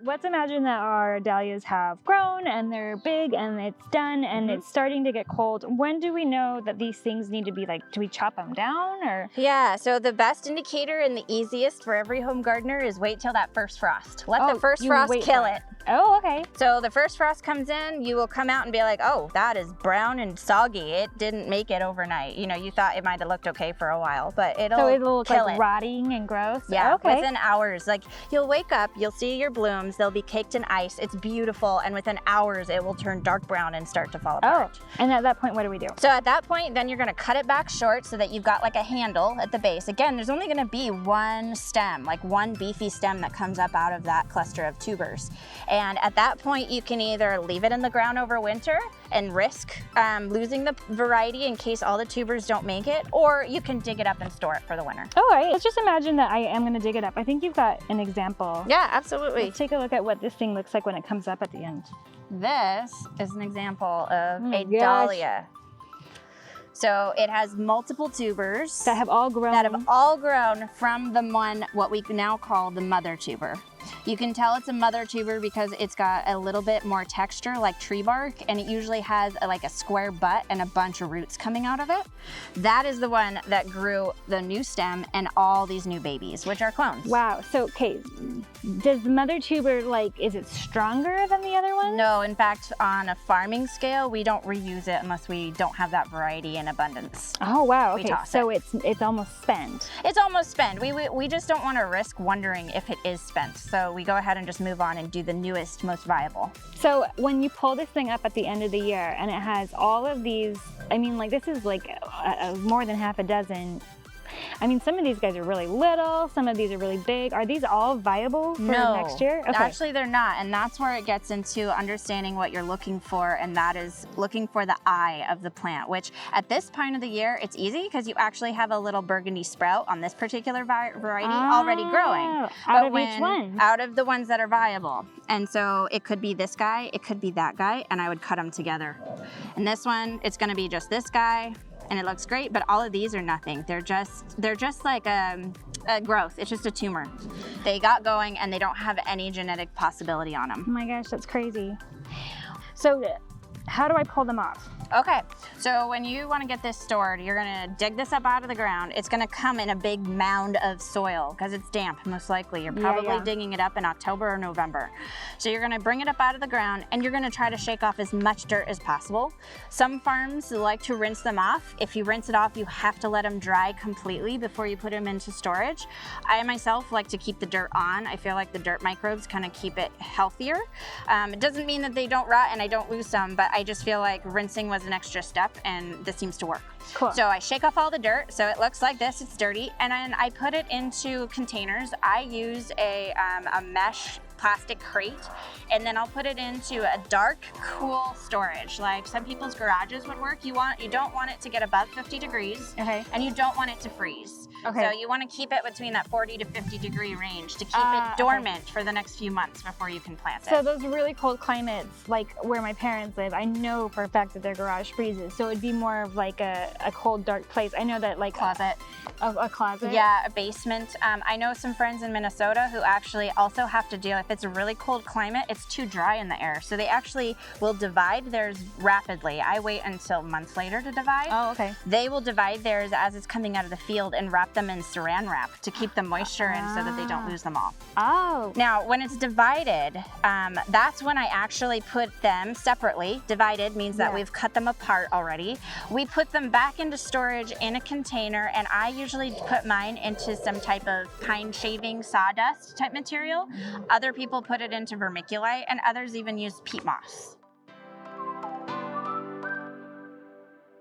let's imagine that our dahlias have grown and they're big and it's done and it's starting to get cold. When do we know that these things need to be like, do we chop them down or? Yeah, so the best indicator and the easiest for every home gardener is wait till that first frost. Let the first frost kill it. Oh, okay. So the first frost comes in, you will come out and be like, oh, that is brown and soggy. It didn't make it overnight. You know, you thought it might have looked okay for a while, but it'll look kill like rotting and gross? Yeah, okay. Within hours. Like, you'll wake up, you'll see your blooms, they'll be caked in ice. It's beautiful, and within hours, it will turn dark brown and start to fall apart. Oh, and at that point, what do we do? So at that point, then you're gonna cut it back short so that you've got like a handle at the base. Again, there's only gonna be one stem, like one beefy stem that comes up out of that cluster of tubers. And at that point, you can either leave it in the ground over winter and risk losing the variety in case all the tubers don't make it, or you can dig it up and store it for the winter. All right, let's just imagine that I am gonna dig it up. I think you've got an example. Yeah, absolutely. Let's take a look at what this thing looks like when it comes up at the end. This is an example of a dahlia. So it has multiple tubers that have all grown from the one, what we now call the mother tuber. You can tell it's a mother tuber because it's got a little bit more texture like tree bark, and it usually has like a square butt and a bunch of roots coming out of it. That is the one that grew the new stem and all these new babies, which are clones. Wow, so okay, does the mother tuber, like, is it stronger than the other one? No, in fact, on a farming scale, we don't reuse it unless we don't have that variety in abundance. Oh wow, okay, so it. it's almost spent. It's almost spent. We just don't want to risk wondering if it is spent. So we go ahead and just move on and do the newest, most viable. So when you pull this thing up at the end of the year and it has all of these, I mean, like, this is like more than half a dozen. I mean, some of these guys are really little, some of these are really big. Are these all viable for next year? Okay. Actually they're not, and that's where it gets into understanding what you're looking for, and that is looking for the eye of the plant, which at this point of the year, it's easy because you actually have a little burgundy sprout on this particular variety already growing. Out of each one? Out of the ones that are viable. And so it could be this guy, it could be that guy, and I would cut them together. And this one, it's gonna be just this guy, and it looks great, but all of these are nothing. They're just like a growth. It's just a tumor. They got going and they don't have any genetic possibility on them. Oh my gosh, that's crazy. So how do I pull them off? Okay, so when you want to get this stored, you're gonna dig this up out of the ground. It's gonna come in a big mound of soil because it's damp, most likely. You're probably digging it up in October or November. So you're gonna bring it up out of the ground and you're gonna try to shake off as much dirt as possible. Some farms like to rinse them off. If you rinse it off, you have to let them dry completely before you put them into storage. I myself like to keep the dirt on. I feel like the dirt microbes kind of keep it healthier. It doesn't mean that they don't rot and I don't lose some, but I just feel like rinsing was an extra step, and this seems to work. Cool. So I shake off all the dirt, so it looks like this, it's dirty, and then I put it into containers. I use a mesh plastic crate, and then I'll put it into a dark, cool storage. Like some people's garages would work. You don't want it to get above 50 degrees, and you don't want it to freeze. Okay. So you want to keep it between that 40 to 50 degree range to keep it dormant for the next few months before you can plant it. So those really cold climates, like where my parents live, I know for a fact that their garage freezes. So it'd be more of like a cold, dark place. I know that, like closet. A closet? Yeah, a basement. I know some friends in Minnesota who actually also have to deal, if it's a really cold climate, it's too dry in the air. So they actually will divide theirs rapidly. I wait until months later to divide. Oh, okay. They will divide theirs as it's coming out of the field and wrap them in saran wrap to keep the moisture in so that they don't lose them all. Oh. Now, when it's divided, that's when I actually put them separately. Divided means that we've cut them apart already. We put them back into storage in a container, and I usually put mine into some type of pine shaving sawdust type material. Other people put it into vermiculite, and others even use peat moss.